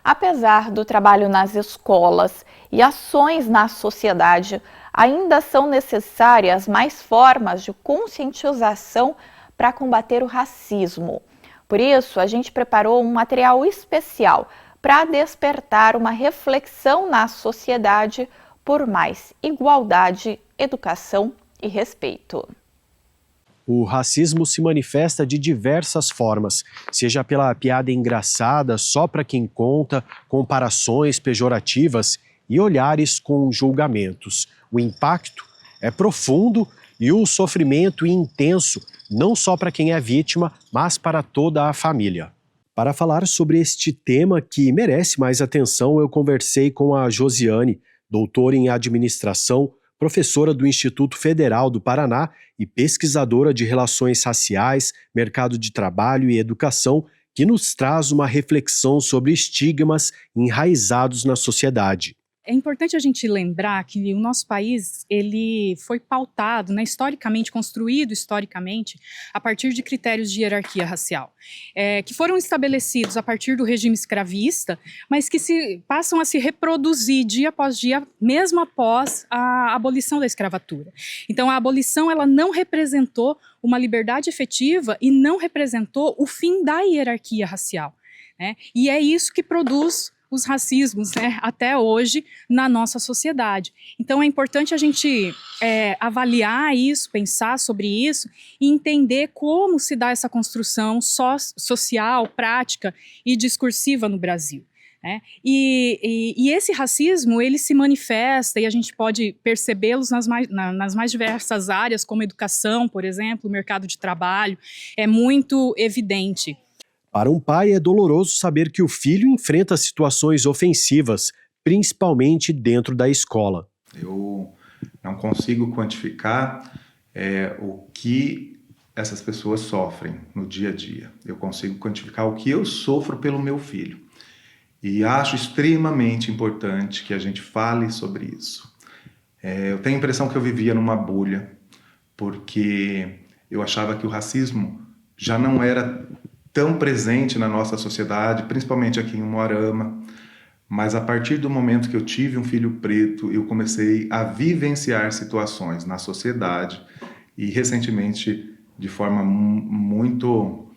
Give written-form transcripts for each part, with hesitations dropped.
Apesar do trabalho nas escolas e ações na sociedade, ainda são necessárias mais formas de conscientização para combater o racismo. Por isso, a gente preparou um material especial para despertar uma reflexão na sociedade por mais igualdade, educação e respeito. O racismo se manifesta de diversas formas, seja pela piada engraçada só para quem conta, comparações pejorativas e olhares com julgamentos. O impacto é profundo e o sofrimento intenso, não só para quem é vítima, mas para toda a família. Para falar sobre este tema que merece mais atenção, eu conversei com a Josiane, doutora em administração, professora do Instituto Federal do Paraná e pesquisadora de relações raciais, mercado de trabalho e educação, que nos traz uma reflexão sobre estigmas enraizados na sociedade. É importante a gente lembrar que o nosso país ele foi pautado, historicamente, construído historicamente, a partir de critérios de hierarquia racial, que foram estabelecidos a partir do regime escravista, mas que passam a se reproduzir dia após dia, mesmo após a abolição da escravatura. Então, a abolição ela não representou uma liberdade efetiva e não representou o fim da hierarquia racial, né? E é isso que produz os racismos, até hoje na nossa sociedade. Então é importante a gente avaliar isso, pensar sobre isso e entender como se dá essa construção social, prática e discursiva no Brasil. E esse racismo, ele se manifesta e a gente pode percebê-los nas mais diversas áreas, como educação, por exemplo, mercado de trabalho, é muito evidente. Para um pai é doloroso saber que o filho enfrenta situações ofensivas, principalmente dentro da escola. Eu não consigo quantificar o que essas pessoas sofrem no dia a dia. Eu consigo quantificar o que eu sofro pelo meu filho. E acho extremamente importante que a gente fale sobre isso. Eu tenho a impressão que eu vivia numa bolha, porque eu achava que o racismo já não era tão presente na nossa sociedade, principalmente aqui em Umuarama, mas a partir do momento que eu tive um filho preto, eu comecei a vivenciar situações na sociedade e recentemente de forma muito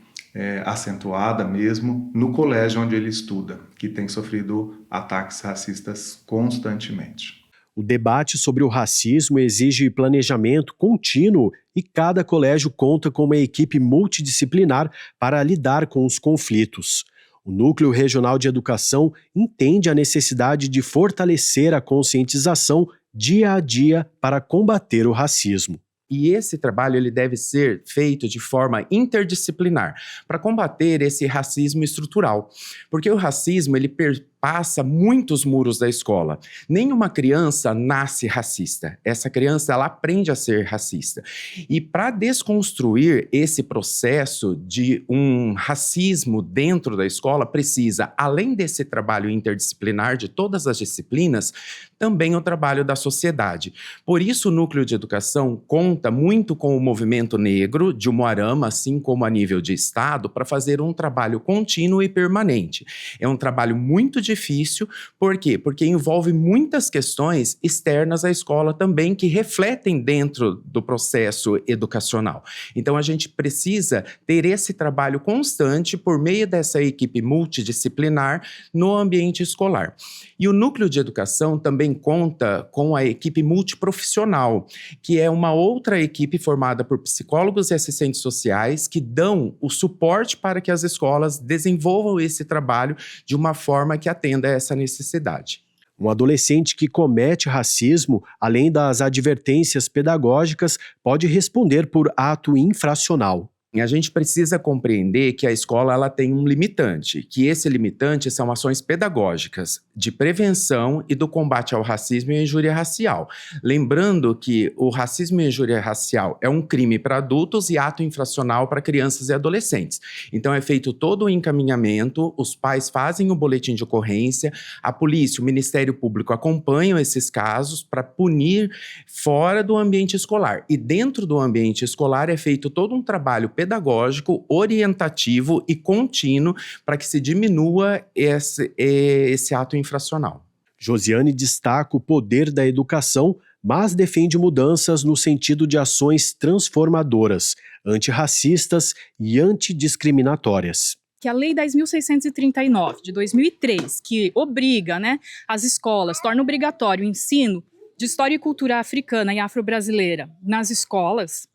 acentuada mesmo, no colégio onde ele estuda, que tem sofrido ataques racistas constantemente. O debate sobre o racismo exige planejamento contínuo e cada colégio conta com uma equipe multidisciplinar para lidar com os conflitos. O Núcleo Regional de Educação entende a necessidade de fortalecer a conscientização dia a dia para combater o racismo. E esse trabalho ele deve ser feito de forma interdisciplinar para combater esse racismo estrutural. Porque o racismo ele perpassa muitos muros da escola. Nenhuma criança nasce racista. Essa criança ela aprende a ser racista. E para desconstruir esse processo de um racismo dentro da escola, precisa, além desse trabalho interdisciplinar de todas as disciplinas, também o trabalho da sociedade. Por isso o Núcleo de Educação conta muito com o movimento negro de Umuarama, assim como a nível de estado, para fazer um trabalho contínuo e permanente. É um trabalho muito difícil, por quê? Porque envolve muitas questões externas à escola também, que refletem dentro do processo educacional. Então a gente precisa ter esse trabalho constante por meio dessa equipe multidisciplinar no ambiente escolar. E o Núcleo de Educação também conta com a equipe multiprofissional, que é uma outra equipe formada por psicólogos e assistentes sociais que dão o suporte para que as escolas desenvolvam esse trabalho de uma forma que atenda a essa necessidade. Um adolescente que comete racismo, além das advertências pedagógicas, pode responder por ato infracional. A gente precisa compreender que a escola ela tem um limitante, que esse limitante são ações pedagógicas de prevenção e do combate ao racismo e à injúria racial. Lembrando que o racismo e a injúria racial é um crime para adultos e ato infracional para crianças e adolescentes. Então é feito todo o encaminhamento, os pais fazem o boletim de ocorrência, a polícia, o Ministério Público acompanham esses casos para punir fora do ambiente escolar. E dentro do ambiente escolar é feito todo um trabalho pedagógico, orientativo e contínuo para que se diminua esse ato infracional. Josiane destaca o poder da educação, mas defende mudanças no sentido de ações transformadoras, antirracistas e antidiscriminatórias. Que a Lei 10.639, de 2003, que obriga, né, as escolas, torna obrigatório o ensino de história e cultura africana e afro-brasileira nas escolas,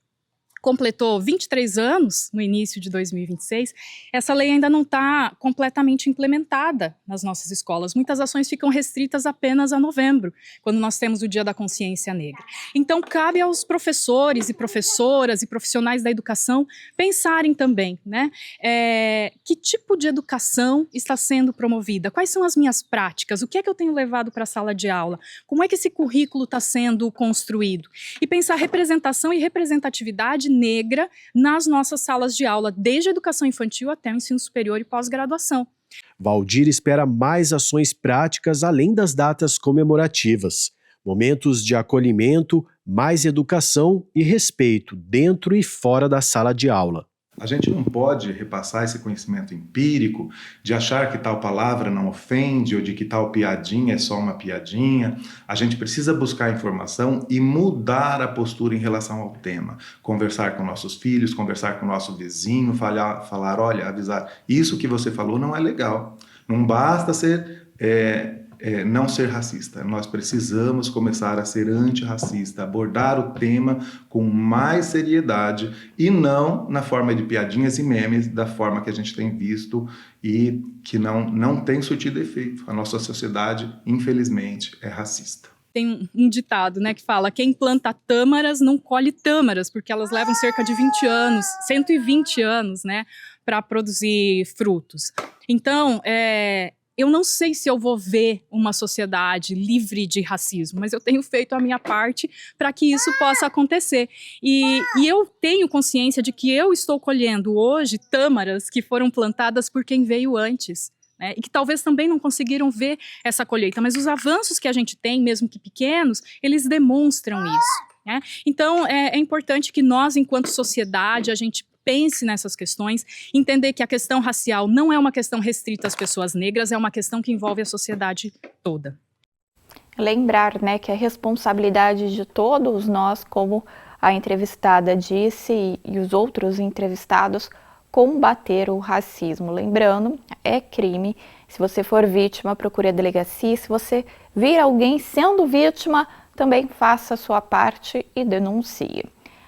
completou 23 anos no início de 2026, essa lei ainda não está completamente implementada nas nossas escolas. Muitas ações ficam restritas apenas a novembro, quando nós temos o Dia da Consciência Negra. Então, cabe aos professores e professoras e profissionais da educação pensarem também, né, que tipo de educação está sendo promovida, quais são as minhas práticas, o que é que eu tenho levado para a sala de aula, como é que esse currículo está sendo construído, e pensar representação e representatividade negra nas nossas salas de aula, desde a educação infantil até o ensino superior e pós-graduação. Valdir espera mais ações práticas além das datas comemorativas. Momentos de acolhimento, mais educação e respeito dentro e fora da sala de aula. A gente não pode repassar esse conhecimento empírico de achar que tal palavra não ofende ou de que tal piadinha é só uma piadinha. A gente precisa buscar informação e mudar a postura em relação ao tema. Conversar com nossos filhos, conversar com o nosso vizinho, falar, olha, avisar, isso que você falou não é legal. Não basta ser... não ser racista, nós precisamos começar a ser antirracista, abordar o tema com mais seriedade e não na forma de piadinhas e memes, da forma que a gente tem visto e que não tem surtido efeito. A nossa sociedade, infelizmente, é racista. Tem um ditado, né, que fala: quem planta tâmaras não colhe tâmaras, porque elas levam cerca de 20 anos, 120 anos, né, para produzir frutos. Então, eu não sei se eu vou ver uma sociedade livre de racismo, mas eu tenho feito a minha parte para que isso possa acontecer. E eu tenho consciência de que eu estou colhendo hoje tâmaras que foram plantadas por quem veio antes, né, e que talvez também não conseguiram ver essa colheita, mas os avanços que a gente tem, mesmo que pequenos, eles demonstram isso, né? Então, é importante que nós, enquanto sociedade, a gente pense nessas questões, entender que a questão racial não é uma questão restrita às pessoas negras, é uma questão que envolve a sociedade toda. Lembrar, né, que é responsabilidade de todos nós, como a entrevistada disse e os outros entrevistados, combater o racismo. Lembrando, é crime. Se você for vítima, procure a delegacia. Se você vir alguém sendo vítima, também faça a sua parte e denuncie.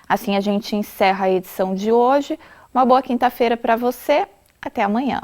Assim a gente encerra a edição de hoje. Uma boa quinta-feira para você. Até amanhã.